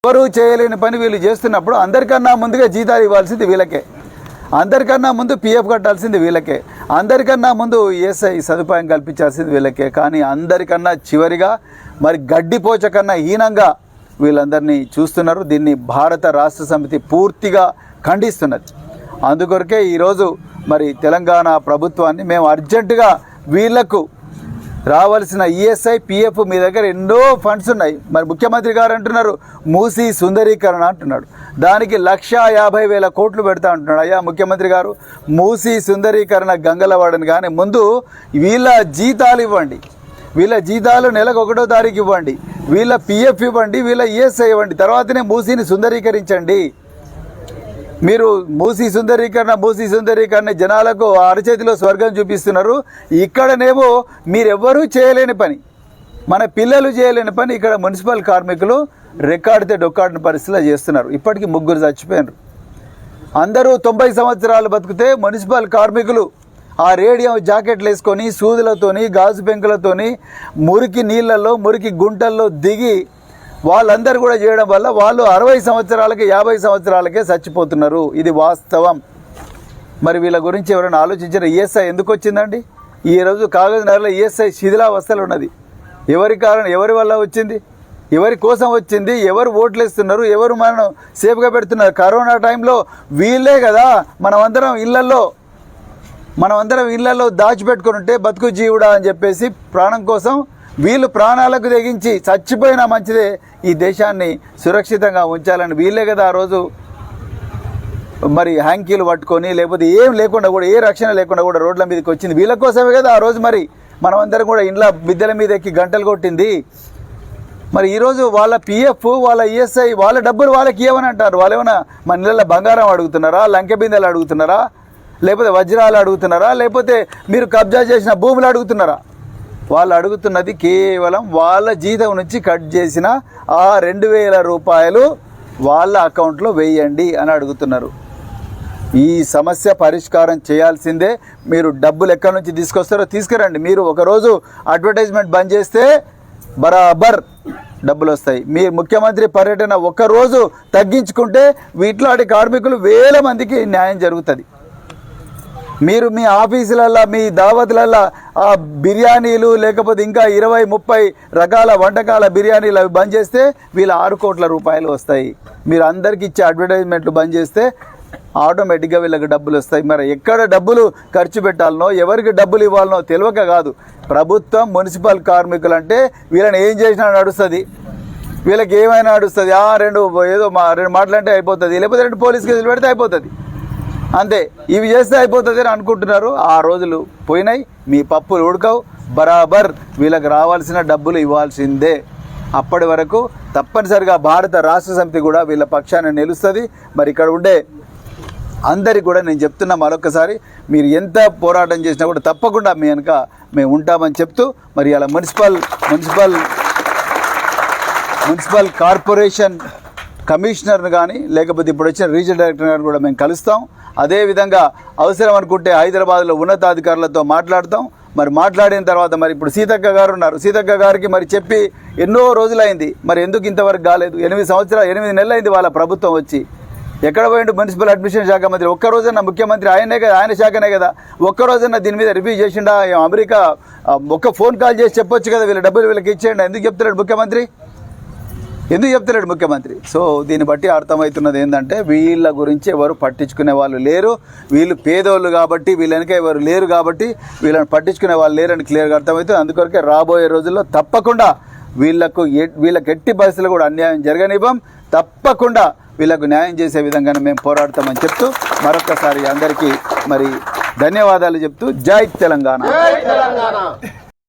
ఎవరు చేయలేని పని వీళ్ళు చేస్తున్నప్పుడు అందరికన్నా ముందుగా జీతాలు ఇవ్వాల్సింది వీళ్ళకే, అందరికన్నా ముందు పిఎఫ్ కట్టాల్సింది వీళ్ళకే, అందరికన్నా ముందు ఈఎస్ఐ సదుపాయం కల్పించాల్సింది వీళ్ళకే. కానీ అందరికన్నా చివరిగా మరి గడ్డిపోచ కన్నా హీనంగా వీళ్ళందరినీ చూస్తున్నారు. దీన్ని భారత రాష్ట్ర సమితి పూర్తిగా ఖండిస్తున్నది. అందుకొరకే ఈరోజు మరి తెలంగాణ ప్రభుత్వాన్ని మేము అర్జెంటుగా వీళ్లకు రావాల్సిన ఈఎస్ఐ పిఎఫ్ మీ దగ్గర ఎన్నో ఫండ్స్ ఉన్నాయి, మరి ముఖ్యమంత్రి గారు అంటున్నారు మూసీ సుందరీకరణ అంటున్నాడు, దానికి 1,50,000 కోట్లు పెడతా అంటున్నాడు. అయ్యా ముఖ్యమంత్రి గారు, మూసీ సుందరీకరణ గంగలవాడని కానీ ముందు వీళ్ళ జీతాలు ఇవ్వండి, వీళ్ళ జీతాలు నెలకు 1వ తారీఖు ఇవ్వండి, వీళ్ళ పిఎఫ్ ఇవ్వండి, వీళ్ళ ఈఎస్ఐ ఇవ్వండి, తర్వాతనే మూసీని సుందరీకరించండి. మీరు మూసీ సుందరీకరణ జనాలకు అరచేతిలో స్వర్గం చూపిస్తున్నారు. ఇక్కడనేమో మీరెవ్వరూ చేయలేని పని, మన పిల్లలు చేయలేని పని ఇక్కడ మున్సిపల్ కార్మికులు రెక్కాడితే డొక్కాడిన పరిస్థితిలో చేస్తున్నారు. ఇప్పటికీ 3 చచ్చిపోయినారు. అందరూ 90 సంవత్సరాలు బతికితే మున్సిపల్ కార్మికులు ఆ రేడియం జాకెట్లు వేసుకొని సూదులతోని గాజు పెంకులతోని మురికి నీళ్ళల్లో మురికి గుంటల్లో దిగి వాళ్ళందరూ కూడా చేయడం వల్ల వాళ్ళు 60 సంవత్సరాలకి 50 సంవత్సరాలకే చచ్చిపోతున్నారు. ఇది వాస్తవం. మరి వీళ్ళ గురించి ఎవరైనా ఆలోచించిన ఈఎస్ఐ ఎందుకు వచ్చిందండి? ఈరోజు కాగజ్నగర్లో ఈఎస్ఐ శిథిలావస్థలు ఉన్నది. ఎవరి కారణం, ఎవరి వల్ల వచ్చింది, ఎవరి కోసం వచ్చింది, ఎవరు ఓట్లు వేస్తున్నారు, ఎవరు మనం సేఫ్గా పెడుతున్నారు? కరోనా టైంలో వీళ్ళే కదా మనమందరం ఇళ్లలో దాచిపెట్టుకుని ఉంటే బతుకు జీవుడా అని చెప్పేసి ప్రాణం కోసం వీళ్ళు ప్రాణాలకు తెగించి చచ్చిపోయినా మంచిదే, ఈ దేశాన్ని సురక్షితంగా ఉంచాలని వీళ్ళే కదా ఆ రోజు మరి హ్యాంకీలు పట్టుకొని లేకపోతే ఏం లేకుండా కూడా ఏ రక్షణ లేకుండా కూడా రోడ్ల మీదకి వచ్చింది. వీళ్ళ కోసమే కదా ఆ రోజు మరి మనమందరం కూడా ఇంట్లో మిద్దెల మీద ఎక్కి గంటలు కొట్టింది. మరి ఈరోజు వాళ్ళ పిఎఫ్ వాళ్ళ ఈఎస్ఐ వాళ్ళ డబ్బులు వాళ్ళకి ఇవ్వమని అంటారు. వాళ్ళు ఏమైనా మన ఇళ్ళల్లో బంగారం అడుగుతున్నారా, లంకె బిందెలు అడుగుతున్నారా, లేకపోతే వజ్రాలు అడుగుతున్నారా, లేకపోతే మీరు కబ్జా చేసిన భూములు అడుగుతున్నారా? వాళ్ళు అడుగుతున్నది కేవలం వాళ్ళ జీతం నుంచి కట్ చేసిన ఆ 2,000 రూపాయలు వాళ్ళ అకౌంట్లో వేయండి అని అడుగుతున్నారు. ఈ సమస్య పరిష్కారం చేయాల్సిందే. మీరు డబ్బులు ఎక్కడి నుంచి తీసుకొస్తారో తీసుకురండి. మీరు ఒకరోజు అడ్వర్టైజ్మెంట్ బంద్ చేస్తే బరాబర్ డబ్బులు వస్తాయి. మీ ముఖ్యమంత్రి పర్యటన ఒక్కరోజు తగ్గించుకుంటే వీటిలాంటి కార్మికులు 1000 మందికి న్యాయం జరుగుతుంది. మీరు మీ ఆఫీసులల్లో మీ దావతులల్లో ఆ బిర్యానీలు లేకపోతే ఇంకా 20-30 రకాల వంటకాల బిర్యానీలు అవి బంద్ చేస్తే వీళ్ళ 6 కోట్ల రూపాయలు వస్తాయి. మీరు అందరికి ఇచ్చే అడ్వర్టైజ్మెంట్లు బంద్ చేస్తే ఆటోమేటిక్గా వీళ్ళకి డబ్బులు వస్తాయి. మరి ఎక్కడ డబ్బులు ఖర్చు పెట్టాలనో ఎవరికి డబ్బులు ఇవ్వాలనో తెలియక కాదు. ప్రభుత్వం మున్సిపల్ కార్మికులు అంటే వీళ్ళని ఏం చేసినా నడుస్తుంది, వీళ్ళకి ఏమైనా నడుస్తుంది. రెండు మాటలంటే అయిపోతుంది, లేకపోతే 2 పోలీస్ కేసులు పెడితే అయిపోతుంది, అంతే. ఇవి చేస్తే అయిపోతుంది అని అనుకుంటున్నారు. ఆ రోజులు పోయినాయి. మీ పప్పులు ఉడకవు. బరాబర్ వీళ్ళకి రావాల్సిన డబ్బులు ఇవ్వాల్సిందే. అప్పటి వరకు తప్పనిసరిగా భారత రాష్ట్ర సమితి కూడా వీళ్ళ పక్షాన నిలుస్తుంది. మరి ఇక్కడ ఉండే అందరికి కూడా నేను చెప్తున్నా మరొకసారి, మీరు ఎంత పోరాటం చేసినా కూడా తప్పకుండా మీ వెనుక మేము ఉంటామని చెప్తూ, మరి అలా మున్సిపల్ కార్పొరేషన్ కమిషనర్ను కానీ లేకపోతే ఇప్పుడు వచ్చిన రీజనల్ డైరెక్టర్ గారిని కూడా మేము కలుస్తాం. అదేవిధంగా అవసరం అనుకుంటే హైదరాబాద్లో ఉన్నతాధికారులతో మాట్లాడతాం. మరి మాట్లాడిన తర్వాత మరి ఇప్పుడు సీతక్క గారు ఉన్నారు. సీతక్క గారికి మరి చెప్పి ఎన్నో రోజులైంది, మరి ఎందుకు ఇంతవరకు కాలేదు? 8 నెలలు అయింది వాళ్ళ ప్రభుత్వం వచ్చి. ఎక్కడ పోయిండు మున్సిపల్ అడ్మినిస్ట్రేషన్ శాఖ మంత్రి? ఒక్కరోజన్నా ముఖ్యమంత్రి ఆయనే కదా, ఆయన శాఖనే కదా, ఒక్కరోజన్నా దీని మీద రివ్యూ చేసిండా? అమెరికా ఒక్క ఫోన్ కాల్ చేసి చెప్పొచ్చు కదా, వీళ్ళ డబ్బులు వీళ్ళకి ఇచ్చేయండి. ఎందుకు చెప్తలేడు ముఖ్యమంత్రి? సో దీన్ని బట్టి అర్థమవుతున్నది ఏంటంటే వీళ్ళ గురించి ఎవరు పట్టించుకునే వాళ్ళు లేరు. వీళ్ళు పేదోళ్ళు కాబట్టి వీళ్ళనిక ఎవరు లేరు కాబట్టి వీళ్ళని పట్టించుకునే వాళ్ళు లేరని క్లియర్గా అర్థమవుతుంది. అందుకొరకే రాబోయే రోజుల్లో తప్పకుండా వీళ్ళకి ఎట్టి పరిస్థితులు కూడా అన్యాయం జరగనివ్వం. తప్పకుండా వీళ్ళకు న్యాయం చేసే విధంగానే మేము పోరాడతామని చెప్తూ మరొకసారి అందరికీ మరి ధన్యవాదాలు చెప్తూ జై తెలంగాణ.